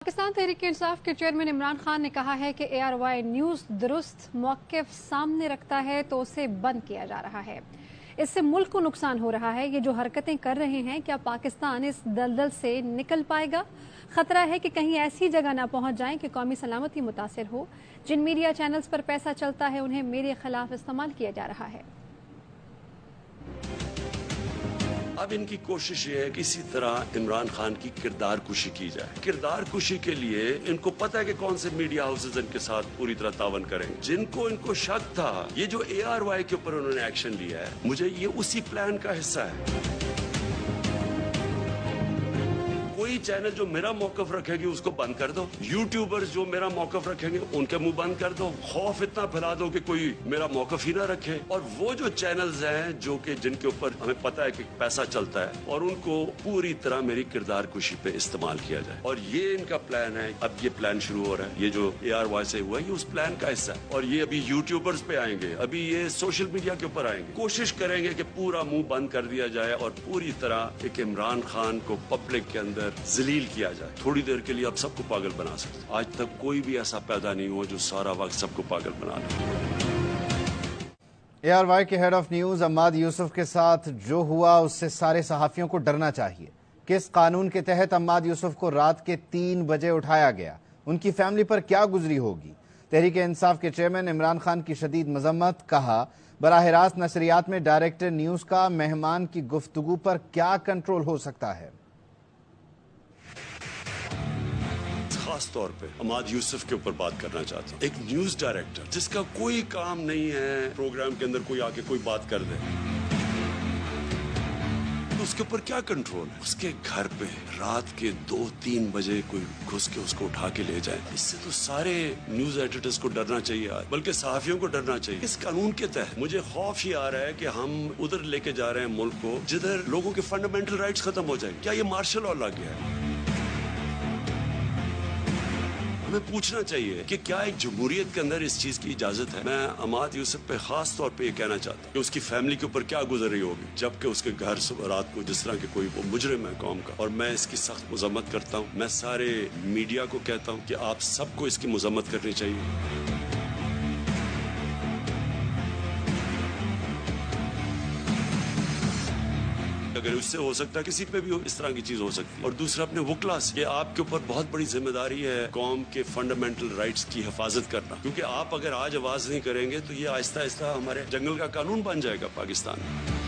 पाकिस्तान तहरीक इंसाफ के चेयरमैन इमरान खान ने कहा है कि ARY न्यूज़ दुरुस्त मौक़िफ़ सामने रखता है तो उसे बंद किया जा रहा है। इससे मुल्क को नुकसान हो रहा है। ये जो हरकतें कर रहे हैं, क्या पाकिस्तान इस दलदल से निकल पाएगा? खतरा है कि कहीं ऐसी जगह ना पहुंच जाएं कि कौमी सलामती मुतासिर हो। जिन मीडिया चैनल्स पर पैसा चलता है उन्हें मेरे खिलाफ इस्तेमाल किया जा रहा है। अब इनकी कोशिश ये है कि इसी तरह इमरान खान की किरदार कुशी की जाए। किरदार कुशी के लिए इनको पता है कि कौन से मीडिया हाउसेज इनके साथ पूरी तरह तावन करेंगे। जिनको इनको शक था, ये जो ARY के ऊपर उन्होंने एक्शन लिया है, मुझे ये उसी प्लान का हिस्सा है। कोई चैनल जो मेरा मौकफ रखेगी उसको बंद कर दो, यूट्यूबर्स जो मेरा मौकफ रखेंगे उनके मुंह बंद कर दो, खौफ इतना फैला दो कि कोई मेरा मौकफ ही ना रखे। और वो जो चैनल्स हैं जो कि जिनके ऊपर हमें पता है कि पैसा चलता है, और उनको पूरी तरह मेरी किरदार कुशी पे इस्तेमाल किया जाए। और ये इनका प्लान है। अब ये प्लान शुरू हो रहा है। ये जो ARY से हुआ है ये उस प्लान का हिस्सा है। और ये अभी यूट्यूबर्स पे आएंगे, अभी ये सोशल मीडिया के ऊपर आएंगे। कोशिश करेंगे कि पूरा मुंह बंद कर दिया जाए और पूरी तरह एक इमरान खान को पब्लिक के अंदर जलील किया जाए। थोड़ी देर के लिए आप सबको पागल बना सकते। आज तक कोई भी ऐसा पैदा नहीं हुआ जो सारा वक्त सबको पागल बना ले। ARY के head of news Ammad Yusuf के साथ जो हुआ उससे सारे सहाफियों को डरना चाहिए। किस कानून के तहत अम्माद यूसुफ को रात के 3 बजे उठाया गया? उनकी फैमिली पर क्या गुजरी होगी? तहरीक इंसाफ के चेयरमैन इमरान खान की शदीद मजम्मत। कहा, बराह रास्त नशरियात में डायरेक्टर न्यूज का मेहमान की गुफ्तगू पर क्या कंट्रोल हो सकता है? खास तौर पे अम्माद यूसुफ के ऊपर बात करना चाहता हूँ। एक न्यूज डायरेक्टर जिसका कोई काम नहीं है प्रोग्राम के अंदर कोई आके कोई बात कर दे, तो उसके ऊपर क्या कंट्रोल है? उसके घर पे रात के 2-3 बजे कोई घुस के उसको उठा के ले जाए। इससे तो सारे न्यूज एडिटर्स को डरना चाहिए, बल्कि सहाफियों को डरना चाहिए। इस कानून के तहत मुझे खौफ ये आ रहा है कि हम उधर लेके जा रहे हैं मुल्क को जिधर लोगों के फंडामेंटल राइट्स खत्म हो जाए। क्या ये मार्शल लॉ लग गया है? हमें पूछना चाहिए कि क्या एक जमहूरियत के अंदर इस चीज की इजाजत है? मैं अम्माद यूसुफ पे खास तौर पे ये कहना चाहता हूँ कि उसकी फैमिली के ऊपर क्या गुजर रही होगी जबकि उसके घर रात को जिस तरह के कोई वो मुजरिम है कौम का। और मैं इसकी सख्त मजम्मत करता हूँ। मैं सारे मीडिया को कहता हूँ कि आप सबको इसकी मजम्मत करनी चाहिए। अगर उससे हो सकता है किसी पे भी इस तरह की चीज हो सकती है। और दूसरा अपने वकला से, ये आपके ऊपर बहुत बड़ी जिम्मेदारी है कौम के फंडामेंटल राइट्स की हिफाजत करना, क्योंकि आप अगर आज आवाज नहीं करेंगे तो ये आहिस्ता आहिस्ता हमारे जंगल का कानून बन जाएगा पाकिस्तान में।